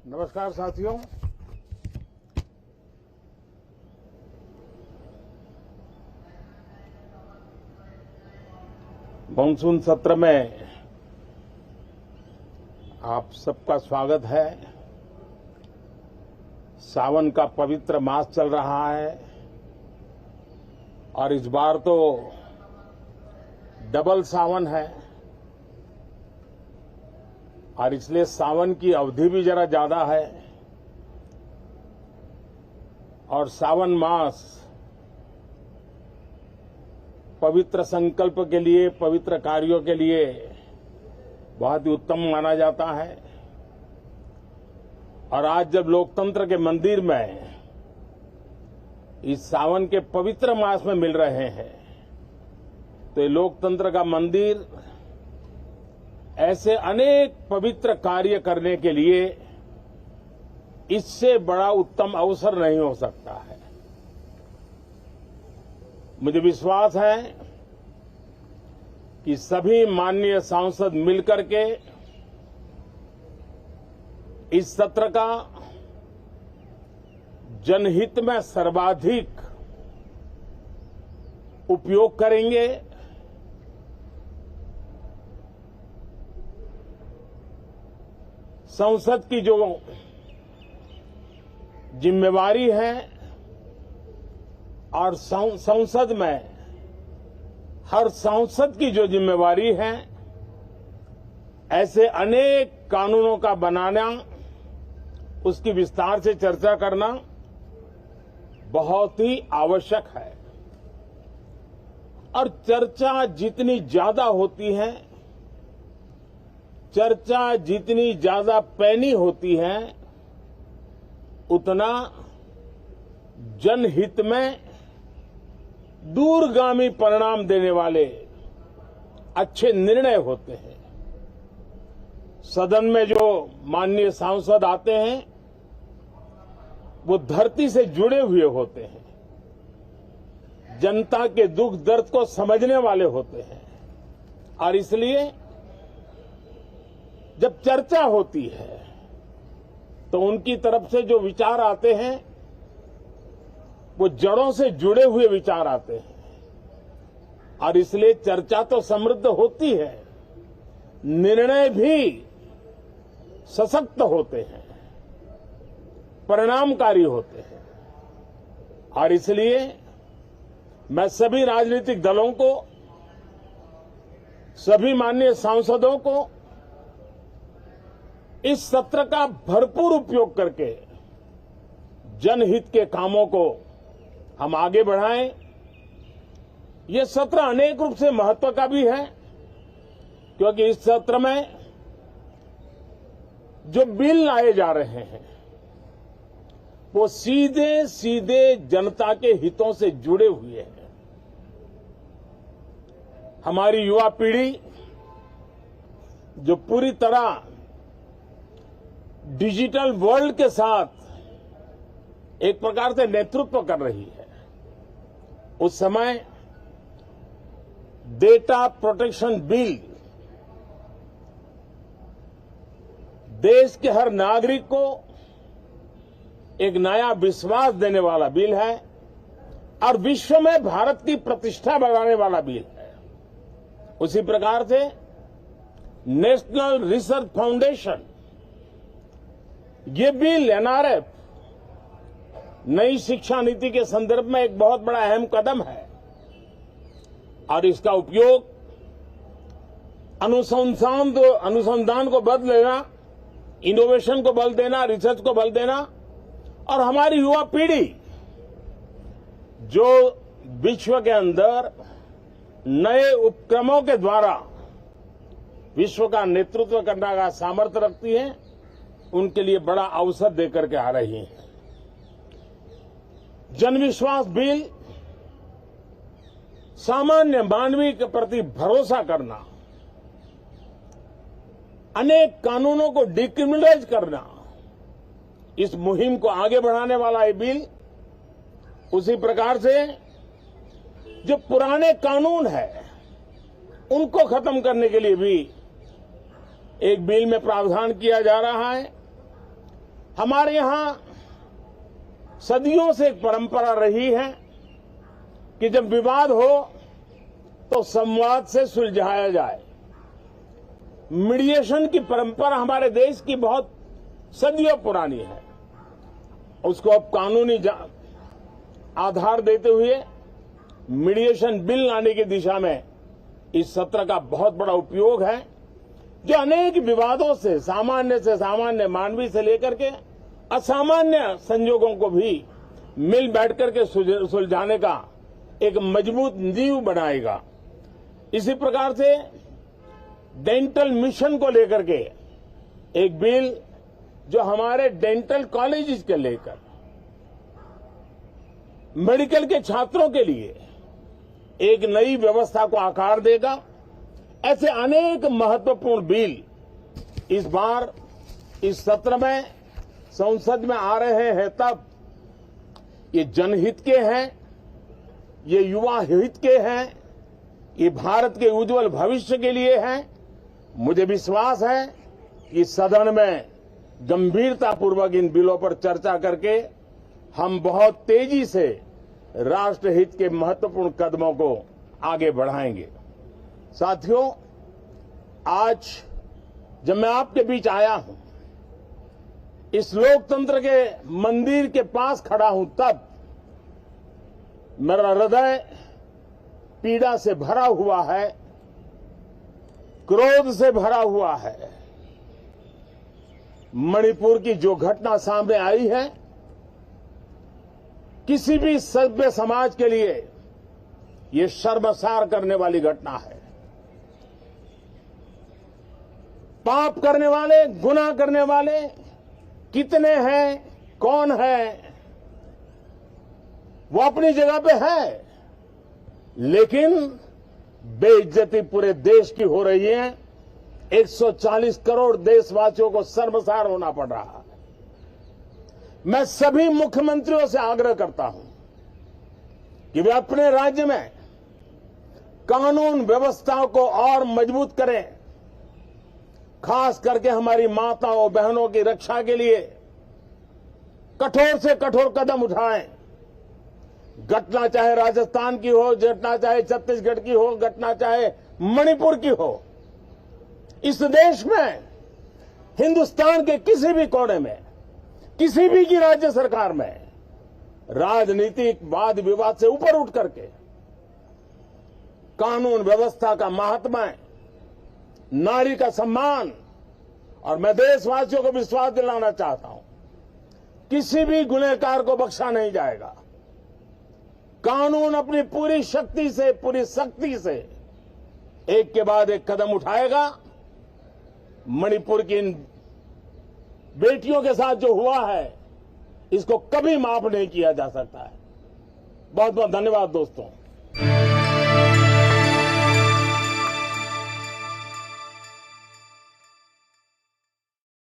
नमस्कार साथियों। मानसून सत्र में आप सबका स्वागत है। सावन का पवित्र मास चल रहा है और इस बार तो डबल सावन है और इसलिए सावन की अवधि भी जरा ज्यादा है और सावन मास पवित्र संकल्प के लिए, पवित्र कार्यों के लिए बहुत ही उत्तम माना जाता है। और आज जब लोकतंत्र के मंदिर में इस सावन के पवित्र मास में मिल रहे हैं तो ये लोकतंत्र का मंदिर ऐसे अनेक पवित्र कार्य करने के लिए इससे बड़ा उत्तम अवसर नहीं हो सकता है। मुझे विश्वास है कि सभी माननीय सांसद मिलकर के इस सत्र का जनहित में सर्वाधिक उपयोग करेंगे। संसद की जो जिम्मेवारी है और संसद में हर सांसद की जो जिम्मेवारी है, ऐसे अनेक कानूनों का बनाना, उसकी विस्तार से चर्चा करना बहुत ही आवश्यक है। और चर्चा जितनी ज्यादा होती है, चर्चा जितनी ज्यादा पैनी होती है, उतना जनहित में दूरगामी परिणाम देने वाले अच्छे निर्णय होते हैं। सदन में जो माननीय सांसद आते हैं वो धरती से जुड़े हुए होते हैं, जनता के दुख दर्द को समझने वाले होते हैं और इसलिए जब चर्चा होती है तो उनकी तरफ से जो विचार आते हैं वो जड़ों से जुड़े हुए विचार आते हैं और इसलिए चर्चा तो समृद्ध होती है, निर्णय भी सशक्त होते हैं, परिणामकारी होते हैं। और इसलिए मैं सभी राजनीतिक दलों को, सभी माननीय सांसदों को इस सत्र का भरपूर उपयोग करके जनहित के कामों को हम आगे बढ़ाएं। ये सत्र अनेक रूप से महत्व का भी है क्योंकि इस सत्र में जो बिल लाए जा रहे हैं वो सीधे सीधे जनता के हितों से जुड़े हुए हैं। हमारी युवा पीढ़ी जो पूरी तरह डिजिटल वर्ल्ड के साथ एक प्रकार से नेतृत्व कर रही है, उस समय डेटा प्रोटेक्शन बिल देश के हर नागरिक को एक नया विश्वास देने वाला बिल है और विश्व में भारत की प्रतिष्ठा बढ़ाने वाला बिल है। उसी प्रकार से नेशनल रिसर्च फाउंडेशन, ये बिल एनआरएफ, नई शिक्षा नीति के संदर्भ में एक बहुत बड़ा अहम कदम है और इसका उपयोग अनुसंधान को बल देना, इनोवेशन को बल देना, रिसर्च को बल देना और हमारी युवा पीढ़ी जो विश्व के अंदर नए उपक्रमों के द्वारा विश्व का नेतृत्व करने का सामर्थ्य रखती है, उनके लिए बड़ा अवसर देकर के आ रही है। जनविश्वास बिल सामान्य मानवीय के प्रति भरोसा करना, अनेक कानूनों को डिक्रिमिनलाइज करना, इस मुहिम को आगे बढ़ाने वाला ये बिल, उसी प्रकार से जो पुराने कानून है उनको खत्म करने के लिए भी एक बिल में प्रावधान किया जा रहा है हमारे यहां सदियों से एक परंपरा रही है कि जब विवाद हो तो संवाद से सुलझाया जाए। मीडिएशन की परंपरा हमारे देश की बहुत सदियों पुरानी है। उसको अब कानूनी आधार देते हुए मीडिएशन बिल लाने की दिशा में इस सत्र का बहुत बड़ा उपयोग है, जो अनेक विवादों से सामान्य मानवीय से लेकर के असामान्य संजोगों को भी मिल बैठ करके सुलझाने का एक मजबूत नींव बनाएगा। इसी प्रकार से डेंटल मिशन को लेकर के एक बिल जो हमारे डेंटल कॉलेजेस के लेकर मेडिकल के छात्रों के लिए एक नई व्यवस्था को आकार देगा। ऐसे अनेक महत्वपूर्ण बिल इस बार इस सत्र में संसद में आ रहे हैं। तब ये जनहित के हैं, ये युवा हित के हैं, ये भारत के उज्जवल भविष्य के लिए हैं। मुझे विश्वास है कि सदन में गंभीरतापूर्वक इन बिलों पर चर्चा करके हम बहुत तेजी से राष्ट्रहित के महत्वपूर्ण कदमों को आगे बढ़ाएंगे। साथियों, आज जब मैं आपके बीच आया हूं, इस लोकतंत्र के मंदिर के पास खड़ा हूं, तब मेरा हृदय पीड़ा से भरा हुआ है, क्रोध से भरा हुआ है। मणिपुर की जो घटना सामने आई है, किसी भी सभ्य समाज के लिए ये शर्मसार करने वाली घटना है। पाप करने वाले, गुनाह करने वाले कितने हैं, कौन है, वो अपनी जगह पे है, लेकिन बेइज्जती पूरे देश की हो रही है। 140 करोड़ देशवासियों को शर्मसार होना पड़ रहा है। मैं सभी मुख्यमंत्रियों से आग्रह करता हूं कि वे अपने राज्य में कानून व्यवस्था को और मजबूत करें, खास करके हमारी माताओं बहनों की रक्षा के लिए कठोर से कठोर कदम उठाएं। घटना चाहे राजस्थान की हो, घटना चाहे छत्तीसगढ़ की हो, घटना चाहे मणिपुर की हो, इस देश में, हिंदुस्तान के किसी भी कोने में, किसी भी की राज्य सरकार में राजनीतिक वाद विवाद से ऊपर उठ करके कानून व्यवस्था का महात्मा, नारी का सम्मान, और मैं देशवासियों को विश्वास दिलाना चाहता हूं, किसी भी गुनहगार को बख्शा नहीं जाएगा। कानून अपनी पूरी शक्ति से, पूरी सख्ती से एक के बाद एक कदम उठाएगा। मणिपुर की इन बेटियों के साथ जो हुआ है, इसको कभी माफ नहीं किया जा सकता है। बहुत बहुत धन्यवाद दोस्तों।